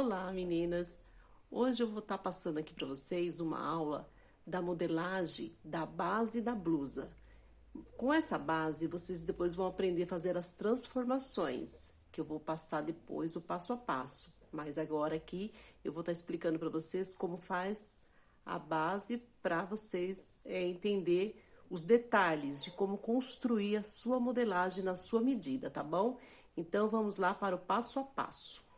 Olá, meninas! Hoje eu vou estar passando aqui para vocês uma aula da modelagem da base da blusa. Com essa base, vocês depois vão aprender a fazer as transformações, que eu vou passar depois o passo a passo. Mas agora aqui eu vou estar explicando para vocês como faz a base para vocês entender os detalhes de como construir a sua modelagem na sua medida, tá bom? Então vamos lá para o passo a passo.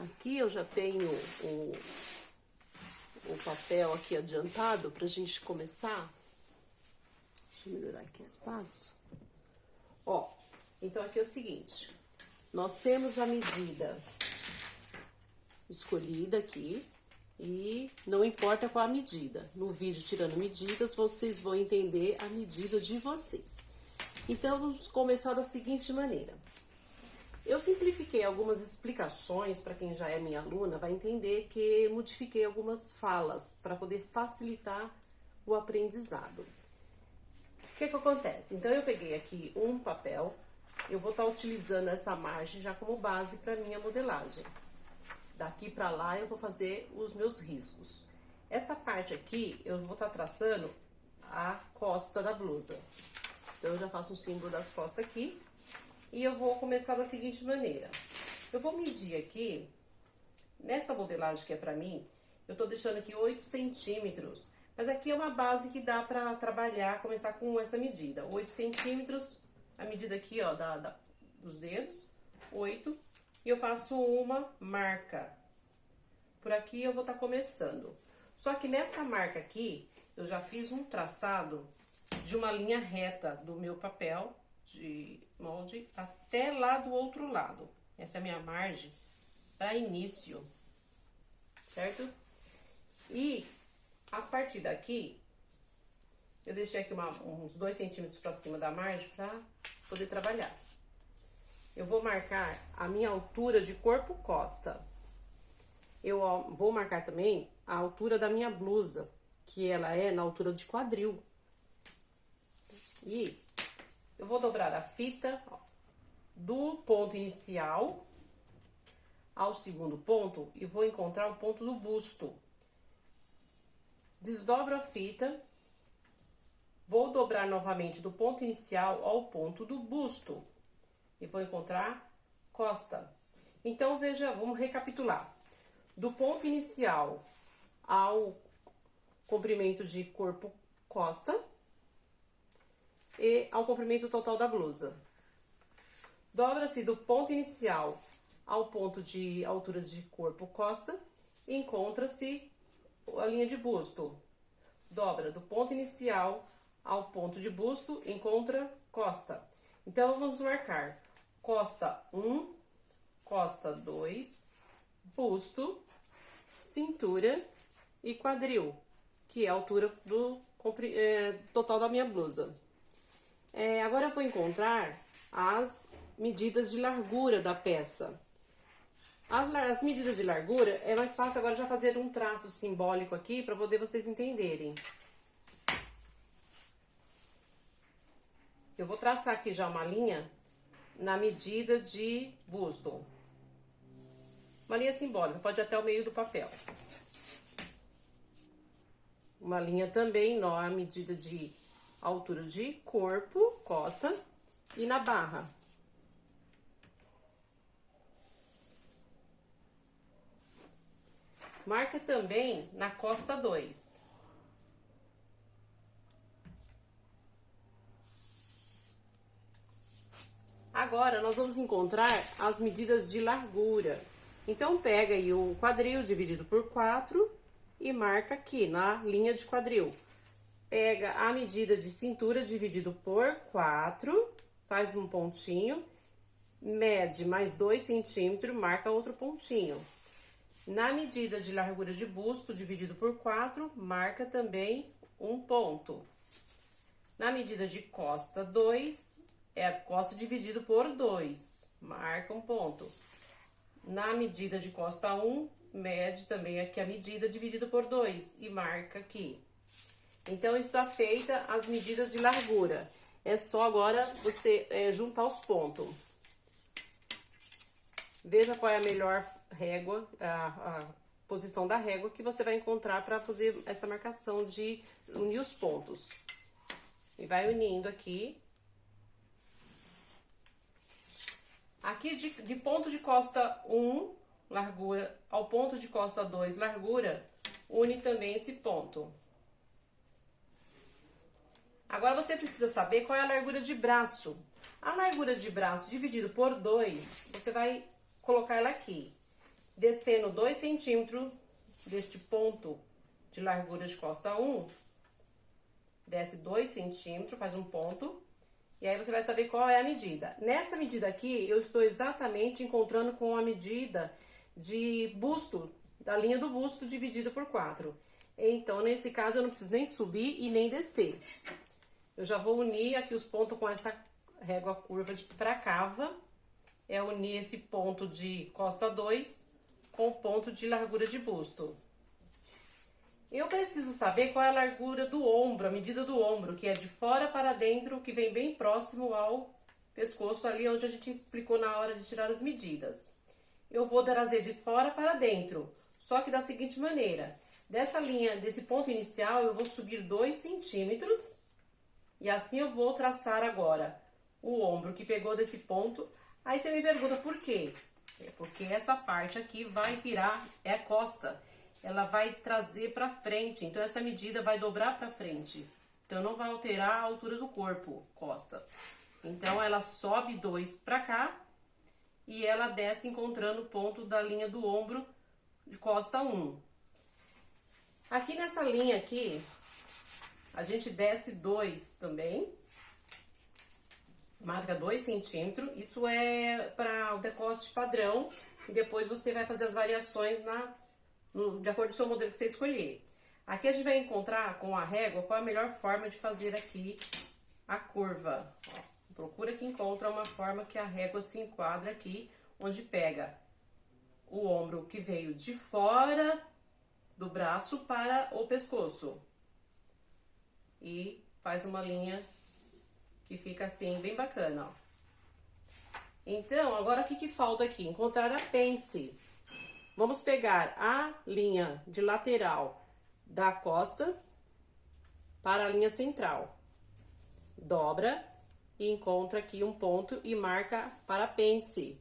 Aqui eu já tenho o papel aqui adiantado pra gente começar. Deixa eu melhorar aqui o espaço. Ó, então aqui é o seguinte. Nós temos a medida escolhida aqui e não importa qual a medida. No vídeo tirando medidas, vocês vão entender a medida de vocês. Então, vamos começar da seguinte maneira. Eu simplifiquei algumas explicações, para quem já é minha aluna, vai entender que modifiquei algumas falas para poder facilitar o aprendizado. O que acontece? Então, eu peguei aqui um papel, eu vou estar utilizando essa margem já como base para minha modelagem. Daqui para lá eu vou fazer os meus riscos. Essa parte aqui, eu vou estar traçando a costa da blusa. Então, eu já faço um símbolo das costas aqui. E eu vou começar da seguinte maneira. Eu vou medir aqui, nessa modelagem que é pra mim, eu tô deixando aqui 8 centímetros. Mas aqui é uma base que dá pra trabalhar, começar com essa medida. 8 centímetros, a medida aqui, ó, dos dedos, 8. E eu faço uma marca. Por aqui eu vou estar começando. Só que nessa marca aqui, eu já fiz um traçado de uma linha reta do meu papel de molde até lá do outro lado. Essa é a minha margem para início, certo? E a partir daqui, eu deixei aqui uns 2 centímetros para cima da margem para poder trabalhar. Eu vou marcar a minha altura de corpo-costa. Eu vou marcar também a altura da minha blusa, que ela é na altura de quadril. E eu vou dobrar a fita do ponto inicial ao segundo ponto e vou encontrar o ponto do busto. Desdobro a fita, vou dobrar novamente do ponto inicial ao ponto do busto e vou encontrar costa. Então, veja, vamos recapitular. Do ponto inicial ao comprimento de corpo-costa, e ao comprimento total da blusa. Dobra-se do ponto inicial ao ponto de altura de corpo-costa e encontra-se a linha de busto. Dobra do ponto inicial ao ponto de busto, encontra costa. Então, vamos marcar costa 1, costa 2, busto, cintura e quadril, que é a altura do total da minha blusa. Agora eu vou encontrar as medidas de largura da peça. As medidas de largura é mais fácil agora já fazer um traço simbólico aqui para poder vocês entenderem. Eu vou traçar aqui já uma linha na medida de busto. Uma linha simbólica, pode ir até o meio do papel. Uma linha também na medida de altura de corpo, costa e na barra. Marca também na costa 2. Agora, nós vamos encontrar as medidas de largura. Então, pega aí o quadril dividido por 4 e marca aqui na linha de quadril. Pega a medida de cintura dividido por 4, faz um pontinho, mede mais 2 centímetros, marca outro pontinho. Na medida de largura de busto dividido por 4, marca também um ponto. Na medida de costa 2, é a costa dividido por 2, marca um ponto. Na medida de costa 1, mede também aqui a medida dividido por 2 e marca aqui. Então, está feita as medidas de largura. É só agora você juntar os pontos. Veja qual é a melhor régua, a posição da régua que você vai encontrar para fazer essa marcação de unir os pontos. E vai unindo aqui. Aqui de ponto de costa 1, largura, ao ponto de costa 2, largura, une também esse ponto. Agora, você precisa saber qual é a largura de braço. A largura de braço dividido por 2, você vai colocar ela aqui. Descendo 2 centímetros deste ponto de largura de costa 1, desce 2 centímetros, faz um ponto, e aí você vai saber qual é a medida. Nessa medida aqui, eu estou exatamente encontrando com a medida de busto, da linha do busto dividido por 4. Então, nesse caso, eu não preciso nem subir e nem descer. Eu já vou unir aqui os pontos com essa régua curva para cava. É unir esse ponto de costa 2 com o ponto de largura de busto. Eu preciso saber qual é a largura do ombro, a medida do ombro, que é de fora para dentro, que vem bem próximo ao pescoço, ali onde a gente explicou na hora de tirar as medidas. Eu vou trazer de fora para dentro, só que da seguinte maneira. Dessa linha, desse ponto inicial, eu vou subir 2 centímetros, e assim eu vou traçar agora o ombro que pegou desse ponto. Aí você me pergunta por quê? É porque essa parte aqui vai virar, é costa. Ela vai trazer para frente, então essa medida vai dobrar para frente. Então, não vai alterar a altura do corpo, costa. Então, ela sobe 2 para cá e ela desce encontrando o ponto da linha do ombro de costa 1. Aqui nessa linha aqui, a gente desce 2 também. Marca 2 centímetros. Isso é para o decote padrão. E depois você vai fazer as variações de acordo com o seu modelo que você escolher. Aqui a gente vai encontrar com a régua qual é a melhor forma de fazer aqui a curva. Ó, procura que encontra uma forma que a régua se enquadra aqui, onde pega o ombro que veio de fora do braço para o pescoço. E faz uma linha que fica assim, bem bacana, ó. Então, agora o que falta aqui? Encontrar a pence. Vamos pegar a linha de lateral da costa para a linha central. Dobra e encontra aqui um ponto e marca para a pence.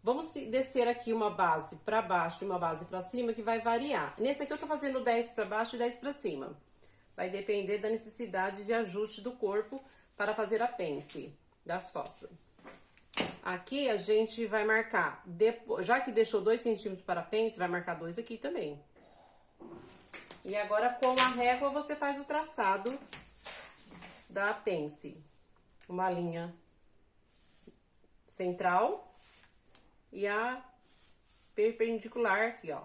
Vamos descer aqui uma base para baixo e uma base para cima, que vai variar. Nesse aqui eu tô fazendo 10 para baixo e 10 para cima. Vai depender da necessidade de ajuste do corpo para fazer a pence das costas. Aqui a gente vai marcar, já que deixou 2 centímetros para a pence, vai marcar 2 aqui também. E agora, com a régua, você faz o traçado da pence. Uma linha central e a perpendicular aqui, ó.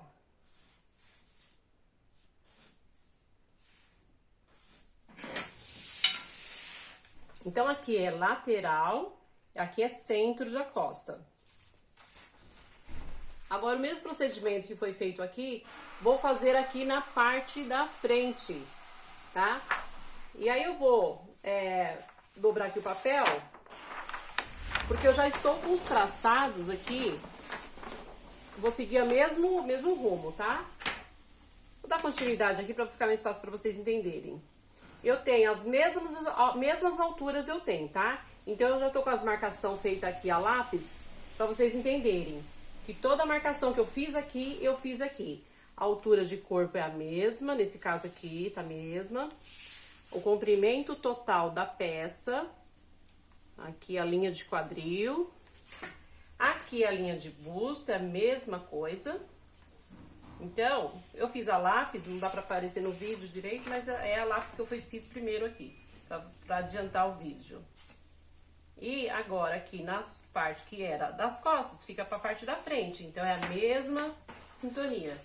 Então, aqui é lateral, aqui é centro da costa. Agora, o mesmo procedimento que foi feito aqui, vou fazer aqui na parte da frente, tá? E aí, eu vou dobrar aqui o papel, porque eu já estou com os traçados aqui. Vou seguir o mesmo rumo, tá? Vou dar continuidade aqui para ficar mais fácil para vocês entenderem. Eu tenho as mesmas alturas, eu tenho, tá? Então, eu já tô com as marcações feitas aqui a lápis, para vocês entenderem que toda a marcação que eu fiz aqui, eu fiz aqui. A altura de corpo é a mesma, nesse caso aqui, tá a mesma. O comprimento total da peça, aqui a linha de quadril. Aqui a linha de busto, é a mesma coisa. Então, eu fiz a lápis, não dá pra aparecer no vídeo direito, mas é a lápis que eu fiz primeiro aqui, pra adiantar o vídeo. E agora, aqui nas partes que era das costas, fica pra parte da frente. Então, é a mesma sintonia.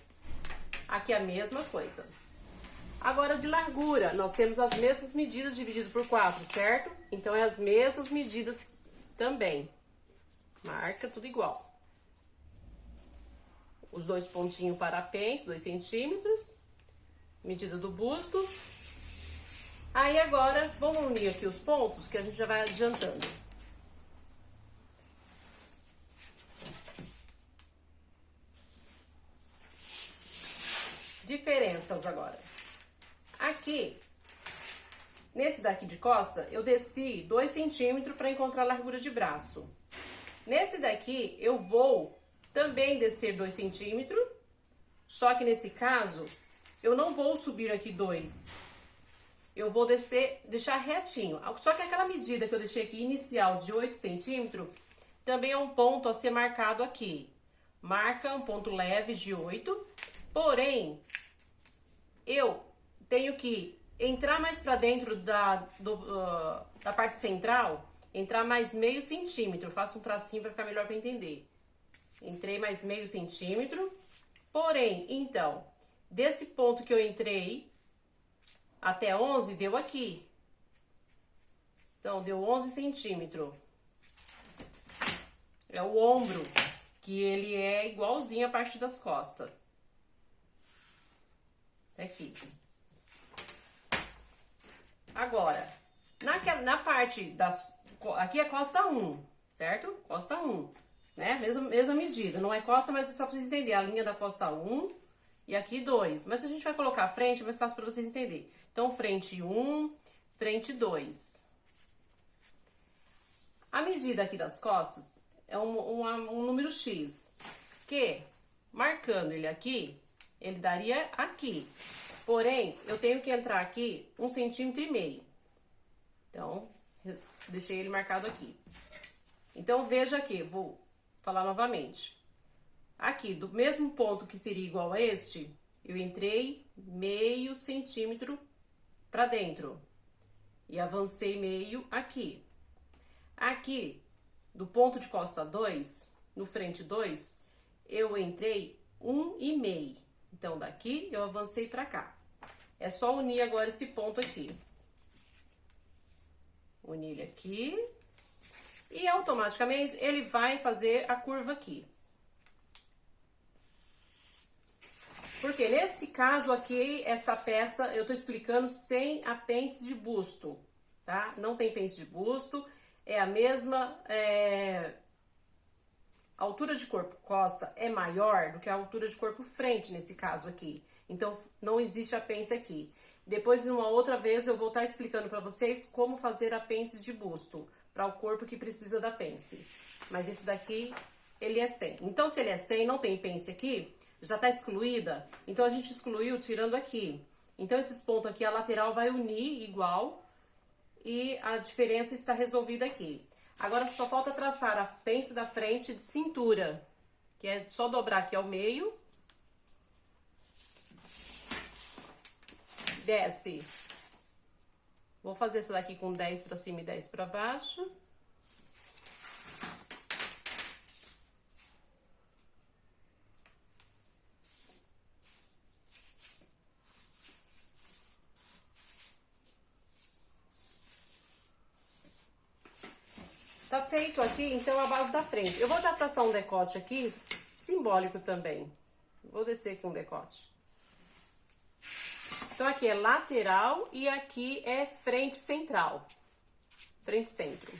Aqui é a mesma coisa. Agora, de largura, nós temos as mesmas medidas dividido por 4, certo? Então, é as mesmas medidas também. Marca tudo igual. Os 2 pontinhos para a pence, 2 centímetros. Medida do busto. Aí agora, vamos unir aqui os pontos que a gente já vai adiantando. Diferenças agora. Aqui, nesse daqui de costa, eu desci 2 centímetros para encontrar a largura de braço. Nesse daqui, eu vou também descer 2 centímetros, só que nesse caso, eu não vou subir aqui 2. Eu vou deixar retinho. Só que aquela medida que eu deixei aqui inicial de 8 centímetros, também é um ponto a ser marcado aqui. Marca um ponto leve de 8, porém, eu tenho que entrar mais para dentro da parte central, entrar mais meio centímetro. Eu faço um tracinho para ficar melhor para entender. Entrei mais meio centímetro, porém, então, desse ponto que eu entrei até 11, deu aqui. Então, deu 11 centímetros. É o ombro, que ele é igualzinho a parte das costas. Aqui. Agora, na parte das... Aqui é costa 1, certo? Costa 1, né? Mesma medida. Não é costa, mas é só pra vocês entenderem. A linha da costa 1 e aqui 2. Mas se a gente vai colocar frente, é mais fácil pra vocês entenderem. Então, frente 1, frente 2. A medida aqui das costas é um número X, que, marcando ele aqui, ele daria aqui. Porém, eu tenho que entrar aqui 1,5 centímetros. Então, deixei ele marcado aqui. Então, veja aqui, vou falar novamente. Aqui, do mesmo ponto que seria igual a este, eu entrei meio centímetro para dentro. E avancei meio aqui. Aqui, do ponto de costa 2, no frente 2, eu entrei 1,5. Então, daqui eu avancei pra cá. É só unir agora esse ponto aqui. Unir ele aqui. E automaticamente ele vai fazer a curva aqui. Porque nesse caso aqui, essa peça, eu tô explicando sem a pence de busto, tá? Não tem pence de busto, é a mesma... A altura de corpo costa é maior do que a altura de corpo frente, nesse caso aqui. Então, não existe a pence aqui. Depois, numa outra vez, eu vou estar explicando para vocês como fazer a pence de busto para o corpo que precisa da pence. Mas esse daqui, ele é 100. Então, se ele é 100, não tem pence aqui, já está excluída. Então, a gente excluiu tirando aqui. Então, esses pontos aqui, a lateral vai unir igual e a diferença está resolvida aqui. Agora, só falta traçar a pence da frente de cintura, que é só dobrar aqui ao meio. Desce. Vou fazer essa daqui com 10 pra cima e 10 pra baixo. Tá feito aqui, então, a base da frente. Eu vou já traçar um decote aqui, simbólico também. Vou descer aqui um decote. Então, aqui é lateral e aqui é frente central. Frente centro.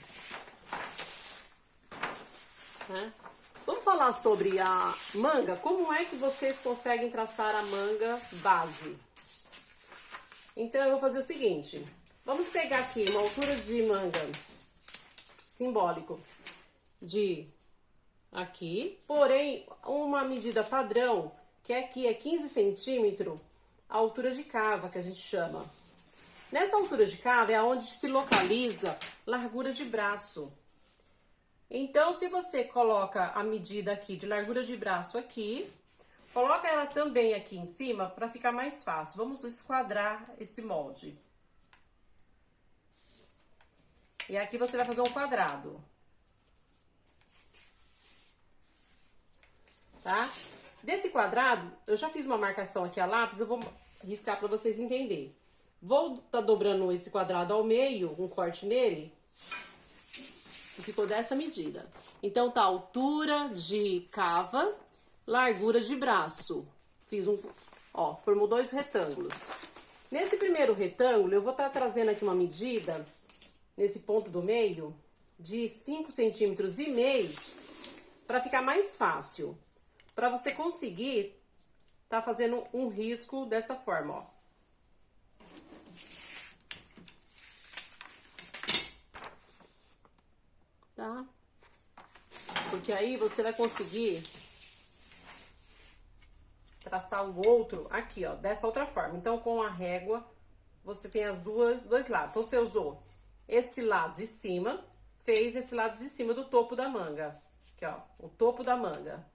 Né? Vamos falar sobre a manga. Como é que vocês conseguem traçar a manga base? Então, eu vou fazer o seguinte. Vamos pegar aqui uma altura de manga simbólico de aqui, porém, uma medida padrão, que aqui é 15 centímetros, a altura de cava, que a gente chama. Nessa altura de cava é onde se localiza largura de braço. Então, se você coloca a medida aqui de largura de braço aqui, coloca ela também aqui em cima para ficar mais fácil. Vamos esquadrar esse molde. E aqui você vai fazer um quadrado. Tá? Desse quadrado, eu já fiz uma marcação aqui a lápis, eu vou riscar para vocês entenderem. Vou tá dobrando esse quadrado ao meio, um corte nele, e ficou dessa medida. Então, tá altura de cava, largura de braço. Fiz formou 2 retângulos. Nesse primeiro retângulo, eu vou estar trazendo aqui uma medida, nesse ponto do meio, de 5,5 centímetros, para ficar mais fácil. Para você conseguir tá fazendo um risco dessa forma, ó. Tá? Porque aí você vai conseguir traçar o outro aqui, ó, dessa outra forma. Então, com a régua, você tem as dois lados. Então, você usou esse lado de cima, fez esse lado de cima do topo da manga. Aqui, ó, o topo da manga.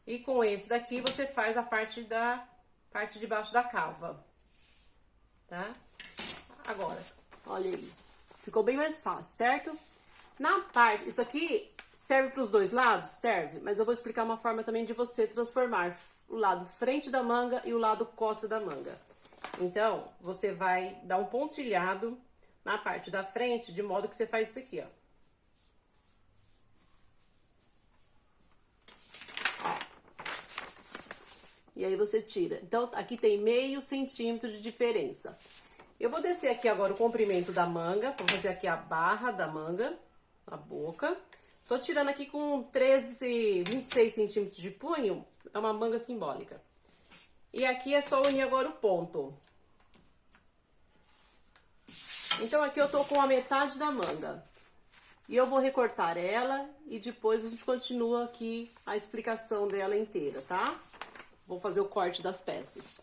E com esse daqui, você faz a parte de baixo da cava, tá? Agora, olha aí. Ficou bem mais fácil, certo? Na parte, isso aqui serve para os dois lados? Serve, mas eu vou explicar uma forma também de você transformar o lado frente da manga e o lado costa da manga. Então, você vai dar um pontilhado na parte da frente, de modo que você faz isso aqui, ó. E aí você tira. Então, aqui tem 0,5 centímetro de diferença. Eu vou descer aqui agora o comprimento da manga, vou fazer aqui a barra da manga, a boca. Tô tirando aqui com 26 centímetros de punho, é uma manga simbólica. E aqui é só unir agora o ponto. Então, aqui eu tô com a metade da manga. E eu vou recortar ela e depois a gente continua aqui a explicação dela inteira, tá? Vou fazer o corte das peças.